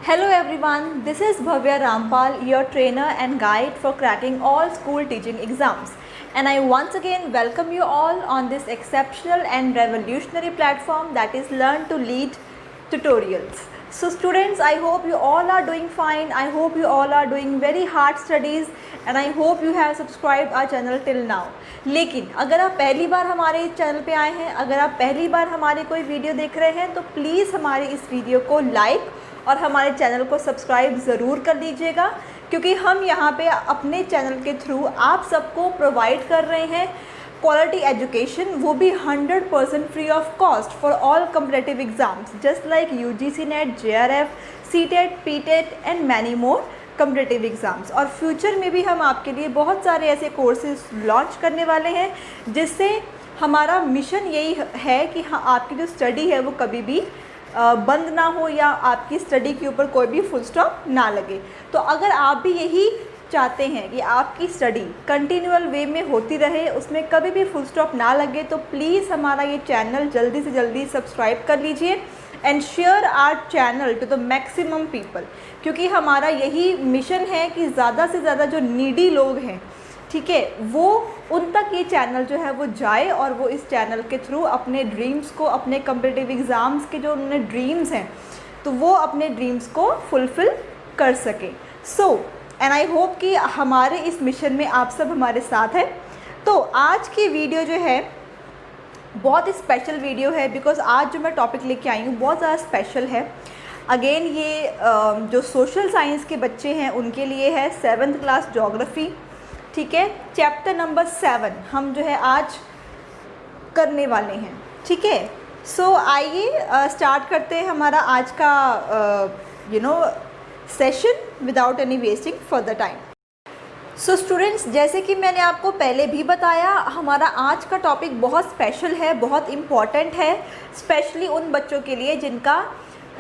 Hello everyone, this is Bhavya Rampal, your trainer and guide for cracking all school teaching exams. And I once again welcome you all on this exceptional and revolutionary platform that is Learn to Lead tutorials. So students, I hope you all are doing fine. I hope you all are doing very hard studies and I hope you have subscribed our channel till now. लेकिन अगर आप पहली बार हमारे इस channel पे आए हैं, अगर आप पहली बार हमारी कोई वीडियो देख रहे हैं तो प्लीज़ हमारे इस वीडियो को लाइक और हमारे चैनल को सब्सक्राइब ज़रूर कर लीजिएगा, क्योंकि हम यहाँ पे अपने चैनल के थ्रू आप सबको प्रोवाइड कर रहे हैं क्वालिटी एजुकेशन, वो भी 100% free of cost for all competitive exams just like UGC net, JRF, CTET, PTET and many more competitive exams. और फ्यूचर में भी हम आपके लिए बहुत सारे ऐसे कोर्सेज लॉन्च करने वाले हैं जिससे हमारा मिशन यही है कि हाँ, आपकी जो स्टडी है वो कभी भी बंद ना हो या आपकी स्टडी के ऊपर कोई भी फुल स्टॉप ना लगे। तो अगर आप भी यही चाहते हैं कि आपकी स्टडी कंटिन्यूअल वे में होती रहे, उसमें कभी भी फुल स्टॉप ना लगे, तो प्लीज़ हमारा ये चैनल जल्दी से जल्दी सब्सक्राइब कर लीजिए and share our channel to the maximum people, क्योंकि हमारा यही मिशन है कि ज़्यादा से ज़्यादा जो नीडी लोग हैं, ठीक है, वो उन तक ये चैनल जो है वो जाए और वो इस चैनल के थ्रू अपने ड्रीम्स को, अपने कम्पिटिटिव एग्ज़ाम्स के जो उन्होंने ड्रीम्स हैं तो वो अपने ड्रीम्स को फुलफ़िल कर सकें। सो एंड आई होप कि हमारे इस मिशन में आप सब हमारे साथ हैं। तो आज की वीडियो जो है बहुत स्पेशल वीडियो है, बिकॉज़ आज जो मैं टॉपिक लेके आई हूँ बहुत ज़्यादा स्पेशल है। अगेन ये जो सोशल साइंस के बच्चे हैं उनके लिए है, 7th क्लास ज्योग्राफी, ठीक है, चैप्टर नंबर 7 हम जो है आज करने वाले हैं, ठीक है। सो आइए स्टार्ट करते हैं हमारा आज का session without any wasting further time. So students, जैसे कि मैंने आपको पहले भी बताया, हमारा आज का टॉपिक बहुत स्पेशल है, बहुत इम्पॉर्टेंट है, स्पेशली उन बच्चों के लिए जिनका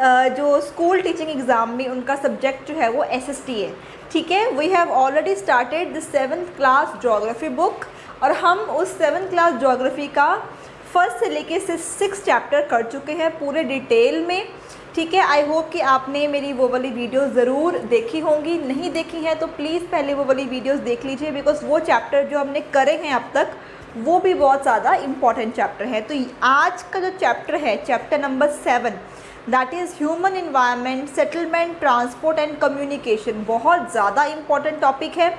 जो स्कूल टीचिंग एग्ज़ाम में उनका सब्जेक्ट जो है वो एसएसटी है, ठीक है। We have already started the 7th class geography book और हम उस 7th क्लास ज्योग्राफी का फर्स्ट से लेके 6 चैप्टर कर चुके हैं पूरे डिटेल में, ठीक है। आई होप कि आपने मेरी वो वाली वीडियो ज़रूर देखी होंगी, नहीं देखी हैं तो प्लीज़ पहले वो वाली वीडियोस देख लीजिए, बिकॉज़ वो चैप्टर जो हमने करे हैं अब तक वो भी बहुत ज़्यादा इम्पॉर्टेंट चैप्टर है। तो आज का जो चैप्टर है, chapter number 7, that is human environment, settlement, transport and communication, बहुत ज़्यादा इम्पॉर्टेंट टॉपिक है।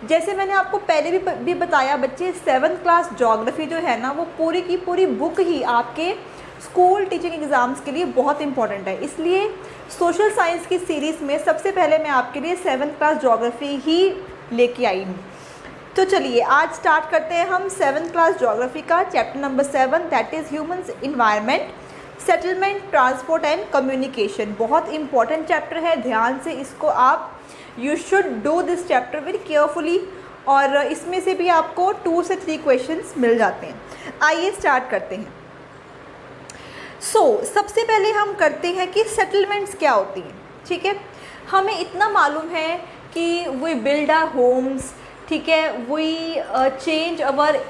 जैसे मैंने आपको पहले भी बताया बच्चे, 7th क्लास ज्योग्राफी जो है ना वो पूरी की पूरी बुक ही आपके स्कूल टीचिंग एग्ज़ाम्स के लिए बहुत इंपॉर्टेंट है। इसलिए सोशल साइंस की सीरीज़ में सबसे पहले मैं आपके लिए 7th क्लास ज्योग्राफी ही लेके आई हूँ। तो चलिए आज स्टार्ट करते हैं हम 7th क्लास ज्योग्राफी का chapter number 7, that is human environment, settlement, transport and communication. बहुत इंपॉर्टेंट चैप्टर है, ध्यान से इसको आप you should do this chapter very carefully, और इसमें से भी आपको 2 से 3 क्वेश्चंस मिल जाते हैं। आइए स्टार्ट करते हैं। सबसे पहले हम करते हैं कि सेटलमेंट्स क्या होती हैं, ठीक है। हमें इतना मालूम है कि वी बिल्ड आवर होम्स, ठीक है, we change our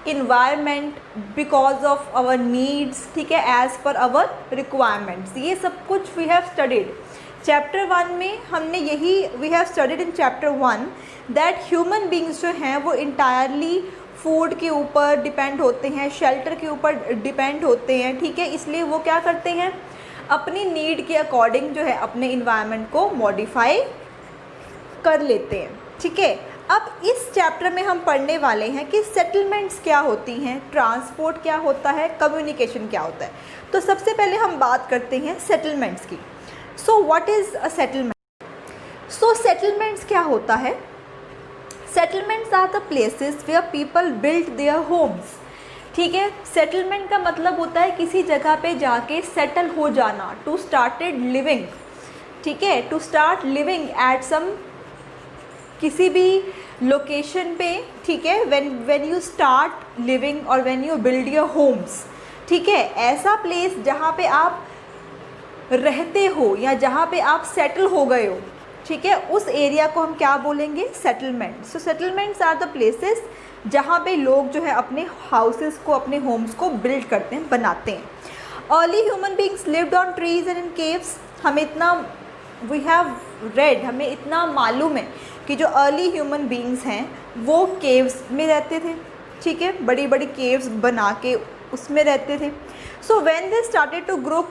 environment because of our needs, ठीक है, एज़ पर आवर रिक्वायरमेंट्स। ये सब कुछ वी हैव स्टडीड चैप्टर 1 में, हमने यही we have studied in chapter 1 that human beings जो हैं वो इंटायरली फूड के ऊपर डिपेंड होते हैं, शेल्टर के ऊपर डिपेंड होते हैं, ठीक है। इसलिए वो क्या करते हैं, अपनी नीड के अकॉर्डिंग जो है अपने इन्वायरमेंट को मॉडिफाई कर लेते हैं, ठीक है। अब इस चैप्टर में हम पढ़ने वाले हैं कि सेटलमेंट्स क्या होती हैं, ट्रांसपोर्ट क्या होता है, कम्युनिकेशन क्या होता है। तो सबसे पहले हम बात करते हैं सेटलमेंट्स की। So what is a settlement? So settlements क्या होता है? Settlements are the places where people build their homes, ठीक है। सेटलमेंट का मतलब होता है किसी जगह पे जाके सेटल हो जाना, टू स्टार्टेड लिविंग, ठीक है, to start living at some किसी भी लोकेशन पे, ठीक है, व्हेन यू स्टार्ट लिविंग और when you build your homes, ठीक है, ऐसा प्लेस जहाँ पे आप रहते हो या जहाँ पे आप सेटल हो गए हो, ठीक है, उस एरिया को हम क्या बोलेंगे, settlement. So settlements are the places जहाँ पे लोग जो है अपने हाउसेस को, अपने होम्स को बिल्ड करते हैं, बनाते हैं। Early human beings lived on trees and in caves, हमें इतना वी हैव रेड, हमें इतना मालूम है कि जो अर्ली ह्यूमन बींग्स हैं वो केव्स में रहते थे, ठीक है, बड़ी बड़ी केव्स बना के उसमें रहते थे. So when they started to grow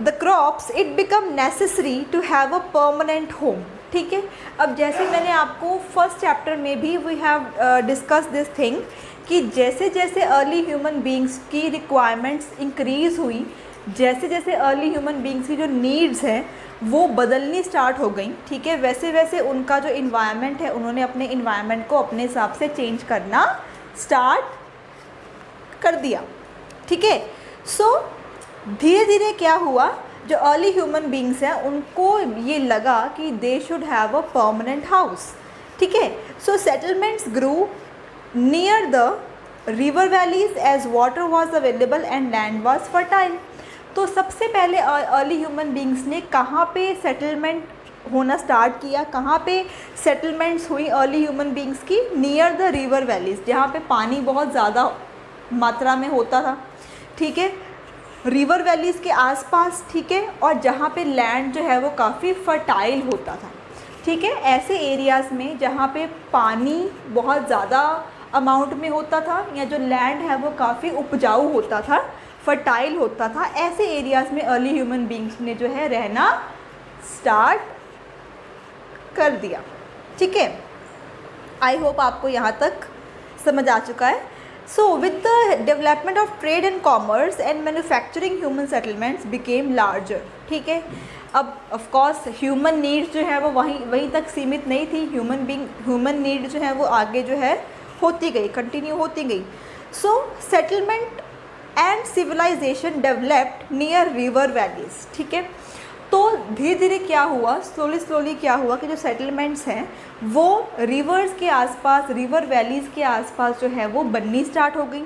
the crops it become necessary to have a permanent home. ठीक है, अब जैसे मैंने आपको फर्स्ट चैप्टर में भी we have discuss this thing कि जैसे जैसे अर्ली ह्यूमन बींग्स की रिक्वायरमेंट्स इंक्रीज़ हुई, जैसे जैसे अर्ली ह्यूमन बींग्स की जो नीड्स हैं वो बदलनी स्टार्ट हो गई, ठीक है, वैसे वैसे उनका जो इन्वायरमेंट है उन्होंने अपने इन्वायरमेंट को अपने हिसाब से चेंज करना स्टार्ट कर दिया. ठीक है, सो धीरे धीरे क्या हुआ, जो अर्ली ह्यूमन बींग्स हैं उनको ये लगा कि they should have a permanent house. ठीक है, so settlements grew near the river valleys as water was available and land was fertile. तो सबसे पहले अर्ली ह्यूमन बींग्स ने कहाँ पे सेटलमेंट होना स्टार्ट किया, कहाँ पे सेटलमेंट्स हुई अर्ली ह्यूमन बींग्स की, नियर द रिवर वैलीज, जहाँ पे पानी बहुत ज़्यादा मात्रा में होता था. ठीक है, रिवर वैलीज़ के आसपास, ठीक है, और जहाँ पे लैंड जो है वो काफ़ी फर्टाइल होता था. ठीक है, ऐसे एरियाज़ में जहाँ पे पानी बहुत ज़्यादा अमाउंट में होता था या जो लैंड है वो काफ़ी उपजाऊ होता था, फर्टाइल होता था, ऐसे एरियाज़ में अर्ली ह्यूमन बींग्स ने जो है रहना स्टार्ट कर दिया. ठीक है, आई होप आपको यहाँ तक समझ आ चुका है. So with the development of trade and commerce and manufacturing, human settlements became larger. ठीक है, अब of course human needs जो है वो वहीं तक सीमित नहीं थी, human need जो है वो आगे जो है होती गई, कंटिन्यू होती गई. So settlement and civilization developed near river valleys. ठीक है, तो धीरे धीरे क्या हुआ, स्लोली क्या हुआ कि जो सेटलमेंट्स हैं वो रिवर्स के आसपास, रिवर वैलीज़ के आसपास जो है वो बननी स्टार्ट हो गई.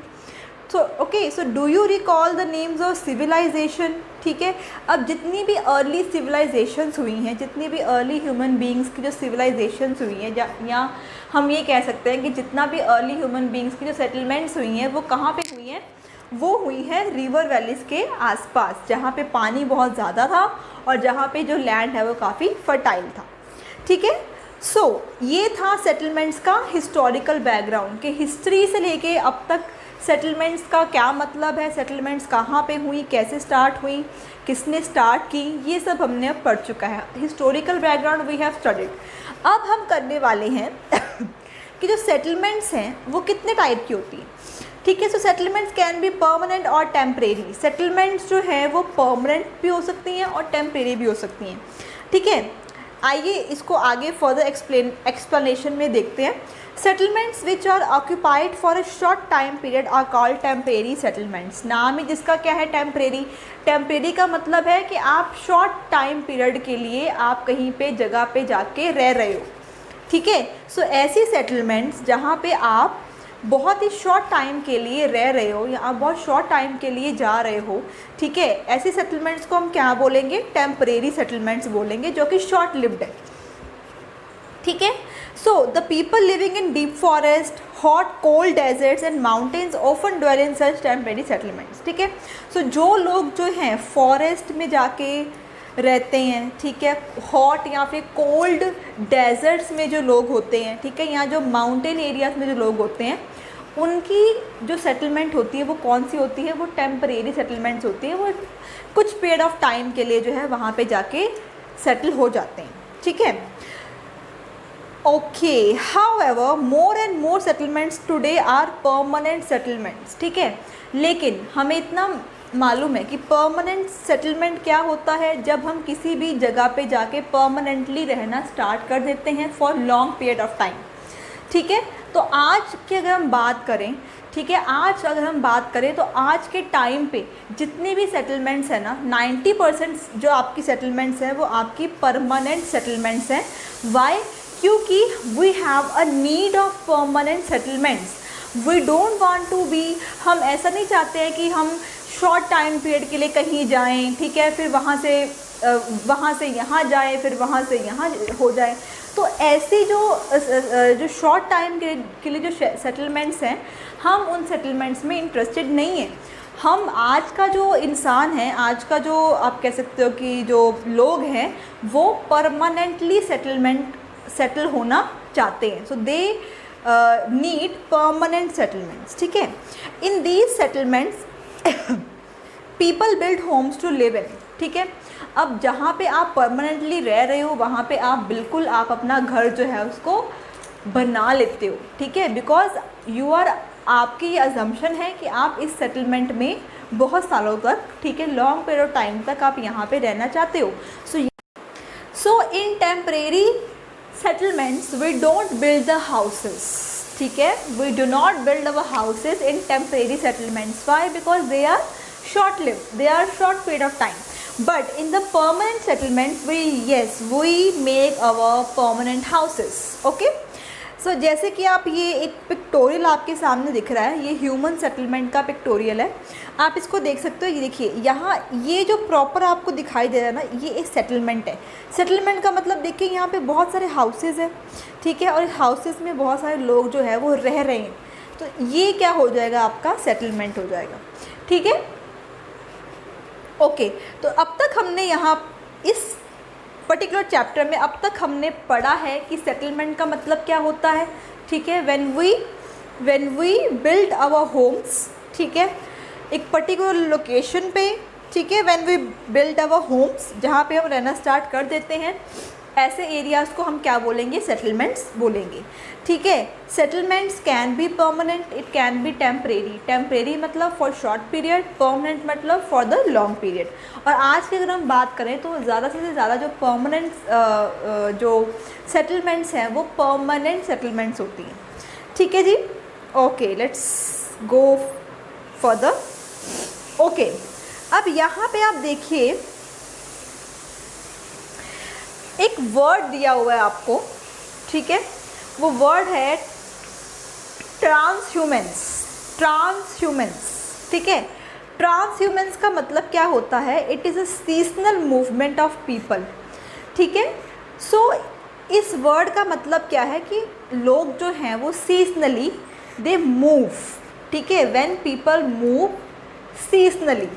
So okay, so do you recall the names of civilisation. ठीक है, अब जितनी भी अर्ली सिविलाइजेशंस हुई हैं, जितनी भी अर्ली ह्यूमन बींग्स की जो सिविलाइजेशंस हुई हैं, या हम ये कह सकते हैं कि जितना भी अर्ली ह्यूमन बींग्स की जो सेटलमेंट्स हुई हैं वो कहाँ पे हुई हैं, वो हुई है रिवर वैलीज़ के आसपास, जहाँ पे पानी बहुत ज़्यादा था और जहाँ पे जो लैंड है वो काफ़ी फर्टाइल था. ठीक है, सो ये था सेटलमेंट्स का हिस्टोरिकल बैकग्राउंड, कि हिस्ट्री से लेके अब तक सेटलमेंट्स का क्या मतलब है, सेटलमेंट्स कहाँ पे हुई, कैसे स्टार्ट हुई, किसने स्टार्ट की, ये सब हमने अब पढ़ चुका है. Historical background we have studied. अब हम करने वाले हैं कि जो सेटलमेंट्स हैं वो कितने टाइप की होती हैं. ठीक है, so settlements can be permanent और टेम्परेरी. सेटलमेंट्स जो है वो परमानेंट भी हो सकती हैं और टेम्परेरी भी हो सकती हैं. ठीक है, आइए इसको आगे फर्दर एक्सप्लेनेशन में देखते हैं. Settlements which are occupied for a short time period are called temporary settlements. नाम ही जिसका क्या है, टेम्परेरी. टेम्परेरी का मतलब है कि आप शॉर्ट टाइम पीरियड के लिए आप कहीं पे जगह पे जाके रह रहे हो. ठीक है, सो ऐसी सेटलमेंट्स जहाँ पे आप बहुत ही शॉर्ट टाइम के लिए रह रहे हो या आप बहुत शॉर्ट टाइम के लिए जा रहे हो, ठीक है, ऐसी सेटलमेंट्स को हम क्या बोलेंगे, टेम्परेरी सेटलमेंट्स बोलेंगे, जो कि शॉर्ट लिव्ड है. ठीक है, so the people living in deep forest, hot cold deserts and mountains often dwell in such temporary settlements. ठीक है, सो जो लोग जो हैं फॉरेस्ट में जाके रहते हैं, ठीक है, हॉट या फिर कोल्ड डेजर्ट्स में जो लोग होते हैं, ठीक है, यहाँ जो माउंटेन एरियाज़ में जो लोग होते हैं, उनकी जो सेटलमेंट होती है वो कौन सी होती है, वो टेम्परेरी सेटलमेंट्स होती है. वो कुछ पीरियड ऑफ टाइम के लिए जो है वहाँ पे जाके सेटल हो जाते हैं. ठीक है, okay, however more and more settlements today are permanent settlements. ठीक है, लेकिन हमें इतना मालूम है कि परमानेंट सेटलमेंट क्या होता है, जब हम किसी भी जगह पे जाके परमानेंटली रहना स्टार्ट कर देते हैं for long period of time. ठीक है, तो आज की अगर हम बात करें, ठीक है, आज अगर हम बात करें तो आज के टाइम पे जितनी भी सेटलमेंट्स हैं ना, 90% जो आपकी सेटलमेंट्स हैं वो आपकी परमानेंट सेटलमेंट्स हैं. वाई, क्योंकि we have a need of permanent settlements. We don't want to be, हम ऐसा नहीं चाहते हैं कि हम शॉर्ट टाइम पीरियड के लिए कहीं जाएं, ठीक है, फिर वहाँ से यहाँ जाएं, फिर वहाँ से यहाँ हो जाए. तो ऐसी जो शॉर्ट टाइम के लिए जो सेटलमेंट्स हैं, हम उन सेटलमेंट्स में इंटरेस्टेड नहीं हैं. हम आज का जो इंसान है, आज का जो आप कह सकते हो कि जो लोग हैं, वो परमानेंटली सेटल होना चाहते हैं। So they need permanent settlements, ठीक है। In these settlements people build homes to live in, ठीक है। अब जहाँ पे आप परमानेंटली रह रहे हो वहाँ पे आप बिल्कुल आप अपना घर जो है उसको बना लेते हो, ठीक है, बिकॉज यू आर, आपकी ये अजम्पशन है कि आप इस सेटलमेंट में बहुत सालों तक, ठीक है, लॉन्ग पीरियड ऑफ टाइम तक आप यहाँ पे रहना चाहते हो। So in temporary settlements we don't build the houses, ठीक है, we do not build our houses in temporary settlements. Why? Because they are short lived, they are short period of time. But in the permanent settlements we make our permanent houses, okay. So जैसे कि आप ये एक pictorial आपके सामने दिख रहा है, ये ह्यूमन सेटलमेंट का पिक्टोरियल है, आप इसको देख सकते हो। ये देखिए यहाँ ये जो प्रॉपर आपको दिखाई दे रहा है ना, ये एक सेटलमेंट है। सेटलमेंट का मतलब देखिए यहाँ पे बहुत सारे हाउसेज हैं, ठीक है, और इस हाउसेज में बहुत सारे लोग जो है वो रह रहे हैं, तो ये क्या हो जाएगा, आपका सेटलमेंट हो जाएगा, ठीक है। ओके तो अब तक हमने यहाँ इस पर्टिकुलर चैप्टर में अब तक हमने पढ़ा है कि सेटलमेंट का मतलब क्या होता है, ठीक है। When we build our homes, ठीक है, एक पर्टिकुलर लोकेशन पे, ठीक है, when we build our homes, जहाँ पे हम रहना स्टार्ट कर देते हैं, ऐसे एरियाज़ को हम क्या बोलेंगे, सेटलमेंट्स बोलेंगे, ठीक है। Settlements can be permanent, it can be temporary. Temporary मतलब फॉर शॉर्ट पीरियड, परमानेंट मतलब फॉर द लॉन्ग पीरियड। और आज की अगर हम बात करें तो ज़्यादा से ज़्यादा जो परमानेंट जो सेटलमेंट्स हैं वो परमानेंट सेटलमेंट्स होती हैं, ठीक है जी। Okay let's go further. Okay अब यहाँ पे आप देखिए एक वर्ड दिया हुआ है आपको, ठीक है, वो वर्ड है ट्रांसह्यूमेंस। ट्रांसह्यूमेंस, ठीक है। ट्रांसह्यूमेंस का मतलब क्या होता है, it is a seasonal movement of people, ठीक है। सो इस वर्ड का मतलब क्या है कि लोग जो हैं वो सीजनली दे मूव, ठीक है, व्हेन पीपल मूव सीजनली,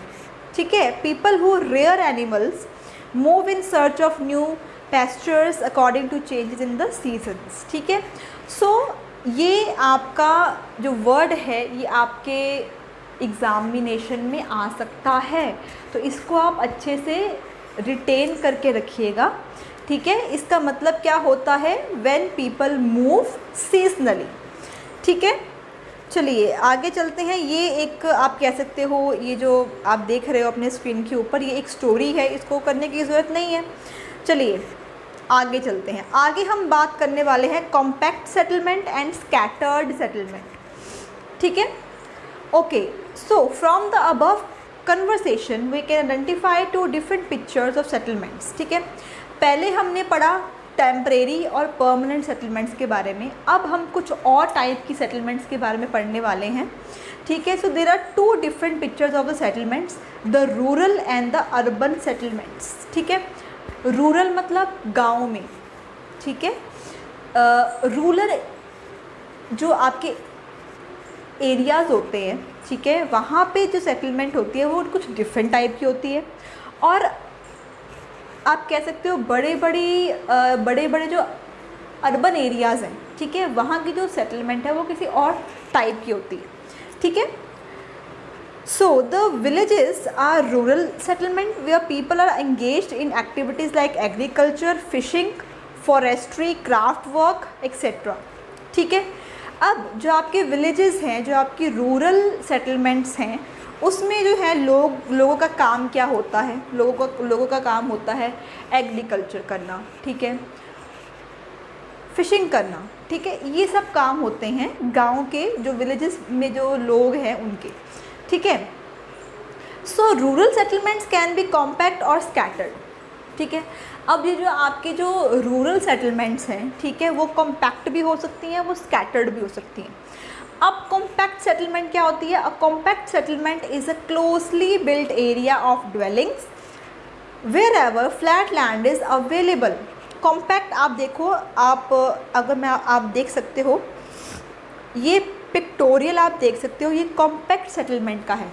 ठीक है। People who rear animals move in search of new pastures according to changes in the seasons, ठीक है। सो ये आपका जो वर्ड है ये आपके एग्ज़ामिनेशन में आ सकता है, तो इसको आप अच्छे से रिटेन करके रखिएगा, ठीक है। इसका मतलब क्या होता है, व्हेन पीपल मूव सीजनली, ठीक है। चलिए आगे चलते हैं। ये एक आप कह सकते हो, ये जो आप देख रहे हो अपने स्क्रीन के ऊपर, ये एक स्टोरी है, इसको करने की ज़रूरत नहीं है। चलिए आगे चलते हैं। आगे हम बात करने वाले हैं compact settlement and scattered settlement, ठीक है। Okay so from the above conversation we can identify two different pictures of settlements, ठीक है। पहले हमने पढ़ा टेम्परेरी और परमानेंट सेटलमेंट्स के बारे में, अब हम कुछ और टाइप की सेटलमेंट्स के बारे में पढ़ने वाले हैं, ठीक है। So there are two different pictures of the settlements, the rural and the urban settlements, ठीक है। रूरल मतलब गांव में, ठीक है। रूरल जो आपके एरियाज़ होते हैं, ठीक है, वहाँ पे जो सेटलमेंट होती है वो कुछ डिफरेंट टाइप की होती है। और आप कह सकते हो बड़े बड़े जो अर्बन एरियाज़ हैं, ठीक है, वहाँ की जो सेटलमेंट है वो किसी और टाइप की होती है, ठीक है। So the villages are rural settlement where people are engaged in activities like agriculture, fishing, forestry, craft work, etc. ठीक है। अब जो आपके villages हैं, जो आपकी rural settlements हैं, उसमें जो है लोगों का काम क्या होता है, लोगों का काम होता है एग्रीकल्चर करना, ठीक है, फिशिंग करना, ठीक है, ये सब काम होते हैं गांव के जो विलेजेस में जो लोग हैं उनके, ठीक है। सो rural settlements can be compact और स्कैटर्ड, ठीक है। अब ये जो आपके जो रूरल सेटलमेंट्स हैं, ठीक है, वो कॉम्पैक्ट भी हो सकती हैं, वो स्कैटर्ड भी हो सकती हैं। अब कॉम्पैक्ट सेटलमेंट क्या होती है, a compact settlement is a closely built area of dwellings wherever flat land is available. Compact आप देखो, आप देख सकते हो, ये पिक्टोरियल आप देख सकते हो, ये कॉम्पैक्ट सेटलमेंट का है,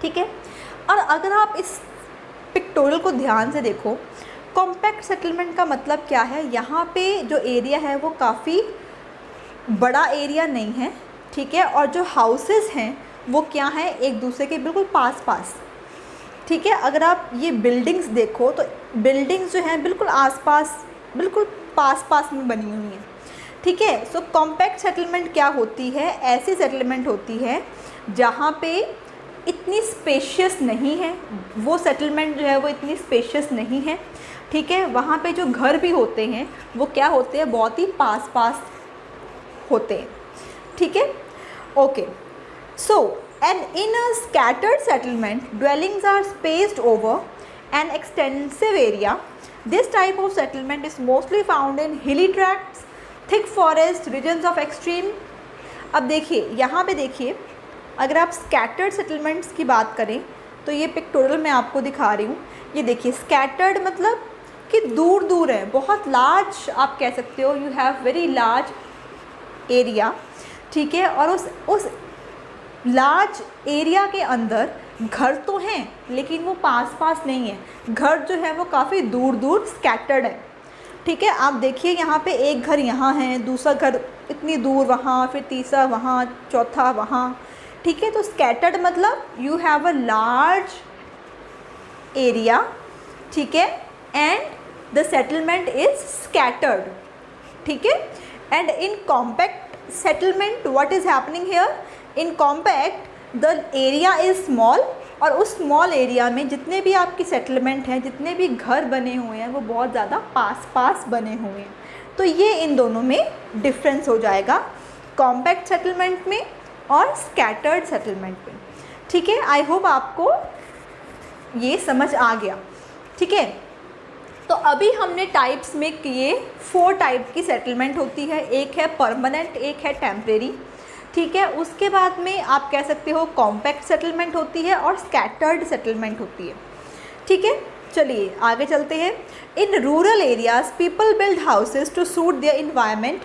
ठीक है। और अगर आप इस पिक्टोरियल को ध्यान से देखो, कॉम्पैक्ट सेटलमेंट का मतलब क्या है, यहाँ पे जो एरिया है वो काफ़ी बड़ा एरिया नहीं है, ठीक है। और जो हाउसेस हैं वो क्या हैं, एक दूसरे के बिल्कुल पास पास, ठीक है। अगर आप ये बिल्डिंग्स देखो तो बिल्डिंग्स जो हैं बिल्कुल आसपास, बिल्कुल पास पास में बनी हुई हैं, ठीक है। सो कॉम्पैक्ट सेटलमेंट क्या होती है, ऐसी सेटलमेंट होती है जहाँ पे इतनी स्पेशियस नहीं है, वो सेटलमेंट जो है वो इतनी स्पेशियस नहीं है, ठीक है। वहाँ पे जो घर भी होते हैं वो क्या होते हैं, बहुत ही पास पास होते हैं, ठीक है। Okay, so and in a scattered settlement, dwellings are spaced over an extensive area. This type of settlement is mostly found in hilly tracts, thick forest, regions of extreme. अब देखिए, यहाँ पे देखिए, अगर आप scattered settlements की बात करें तो ये पिक्टोरियल मैं आपको दिखा रही हूँ। ये देखिए, scattered मतलब कि दूर दूर है, बहुत लार्ज आप कह सकते हो, you have very large area, ठीक है। और उस लार्ज एरिया के अंदर घर तो हैं लेकिन वो पास पास नहीं है, घर जो है वो काफ़ी दूर दूर स्कैटर्ड है, ठीक है। आप देखिए यहाँ पे एक घर यहाँ है, दूसरा घर इतनी दूर वहाँ, फिर तीसरा वहाँ, चौथा वहाँ, ठीक है। तो स्कैटर्ड मतलब you have a large area, ठीक है, and the settlement is scattered, ठीक है। And in compact settlement what is happening here, in compact the area is small, और उस स्मॉल एरिया में जितने भी आपकी सेटलमेंट हैं, जितने भी घर बने हुए हैं वो बहुत ज़्यादा पास पास बने हुए हैं। तो ये इन दोनों में डिफरेंस हो जाएगा, कॉम्पैक्ट सेटलमेंट में और स्कैटर्ड सेटलमेंट में, ठीक है। आई होप आपको ये समझ आ गया, ठीक है। तो अभी हमने टाइप्स में किए, 4 टाइप की सेटलमेंट होती है, एक है परमानेंट, एक है टेम्परेरी, ठीक है। उसके बाद में आप कह सकते हो कॉम्पैक्ट सेटलमेंट होती है और स्कैटर्ड सेटलमेंट होती है, ठीक है। चलिए आगे चलते हैं। In rural areas people build houses to suit their environment,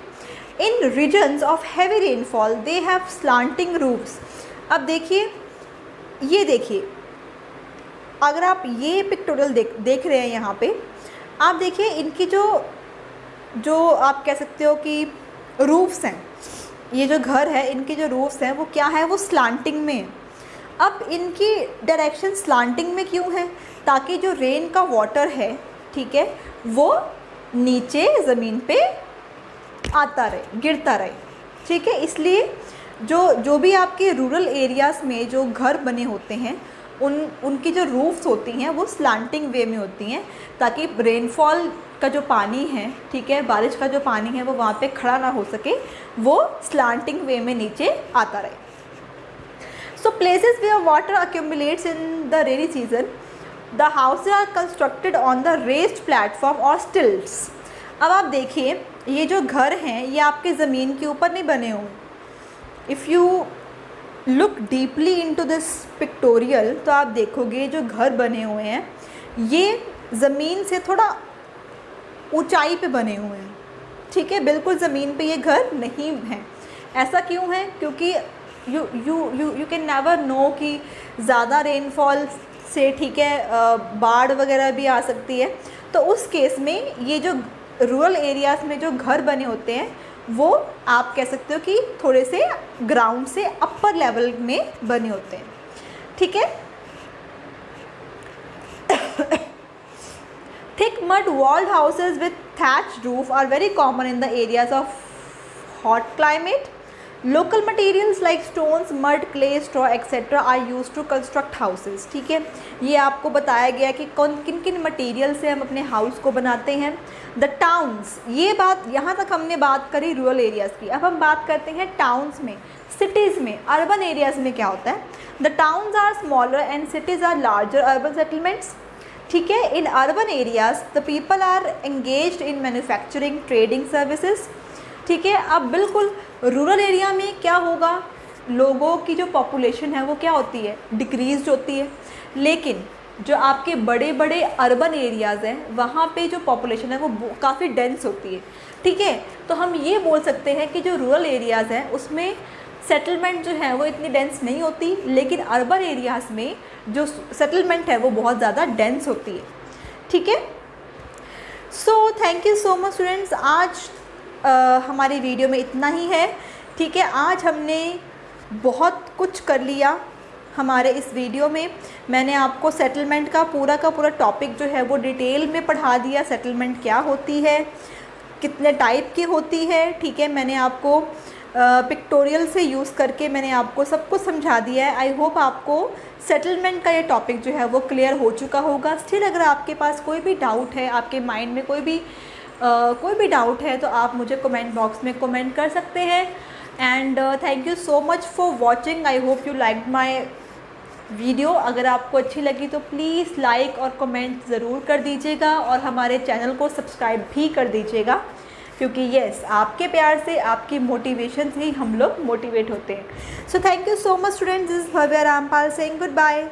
in regions of heavy rainfall they have slanting roofs. अब देखिए, ये देखिए, अगर आप ये पिक्टोरियल देख रहे हैं यहाँ पे, आप देखिए इनकी जो आप कह सकते हो कि रूफ्स हैं, ये जो घर है इनके जो रूफ्स हैं वो क्या है, वो स्लांटिंग में है। अब इनकी डायरेक्शन स्लांटिंग में क्यों है, ताकि जो रेन का वाटर है, ठीक है, वो नीचे ज़मीन पे आता रहे, गिरता रहे, ठीक है। इसलिए जो भी आपके रूरल एरियाज़ में जो घर बने होते हैं उनकी जो रूफ्स होती हैं वो स्लांटिंग वे में होती हैं, ताकि रेनफॉल का जो पानी है, ठीक है, बारिश का जो पानी है वो वहाँ पे खड़ा ना हो सके, वो स्लांटिंग वे में नीचे आता रहे। So places where water accumulates in the rainy season, the houses are constructed on the raised platform और स्टिल्ट्स। अब आप देखिए, ये जो घर हैं ये आपके ज़मीन के ऊपर नहीं बने हुए। If you look deeply into this pictorial तो आप देखोगे जो घर बने हुए हैं ये ज़मीन से थोड़ा ऊंचाई पे बने हुए हैं, ठीक है, बिल्कुल ज़मीन पे ये घर नहीं हैं। ऐसा क्यों है, क्योंकि यू कैन नेवर नो कि ज़्यादा रेनफॉल से, ठीक है, बाढ़ वगैरह भी आ सकती है। तो उस केस में ये जो रूरल एरियाज़ में जो घर बने होते हैं वो आप कह सकते हो कि थोड़े से ग्राउंड से अपर लेवल में बने होते हैं, ठीक है। Thick mud walled houses with thatched roof are very common in the areas of hot climate. Local materials like stones, mud, clay, straw etc. are used to construct houses. ठीक है, ये आपको बताया गया कि किन किन मटेरियल से हम अपने हाउस को बनाते हैं। द टाउन्स, ये बात यहाँ तक हमने बात करी रूरल एरियाज़ की। अब हम बात करते हैं टाउन्स में, सिटीज़ में, अर्बन एरियाज़ में क्या होता है। The towns are smaller and cities are larger urban settlements, ठीक है। In urban areas the people are engaged in manufacturing, trading services, ठीक है। अब बिल्कुल रूरल एरिया में क्या होगा, लोगों की जो पॉपुलेशन है वो क्या होती है, डिक्रीज़ होती है। लेकिन जो आपके बड़े बड़े अर्बन एरियाज़ हैं वहाँ पे जो पॉपुलेशन है वो काफ़ी डेंस होती है, ठीक है। तो हम ये बोल सकते हैं कि जो रूरल एरियाज़ हैं उसमें सेटलमेंट जो है वो इतनी डेंस नहीं होती, लेकिन अर्बन एरियाज़ में जो सेटलमेंट है वो बहुत ज़्यादा डेंस होती है। ठीक है, सो thank you so much students. आज हमारी वीडियो में इतना ही है। ठीक है, आज हमने बहुत कुछ कर लिया हमारे इस वीडियो में। मैंने आपको सेटलमेंट का पूरा टॉपिक जो है वो डिटेल में पढ़ा दिया। सेटलमेंट क्या होती है, कितने टाइप की होती है। ठीक है, मैंने आपको पिक्टोरियल से यूज़ करके मैंने आपको सब कुछ समझा दिया है। आई होप आपको सेटलमेंट का ये टॉपिक जो है वो क्लियर हो चुका होगा। स्टिल अगर आपके पास कोई भी डाउट है, आपके माइंड में कोई भी डाउट है, तो आप मुझे कमेंट बॉक्स में कमेंट कर सकते हैं। And thank you so much for watching. I hope you like my video. अगर आपको अच्छी लगी तो प्लीज़ लाइक और कमेंट ज़रूर कर दीजिएगा, और हमारे चैनल को सब्सक्राइब भी कर दीजिएगा, क्योंकि यस, आपके प्यार से, आपकी मोटिवेशन से ही हम लोग मोटिवेट होते हैं। So thank you so much students. This is Bhavya Rampal saying good bye.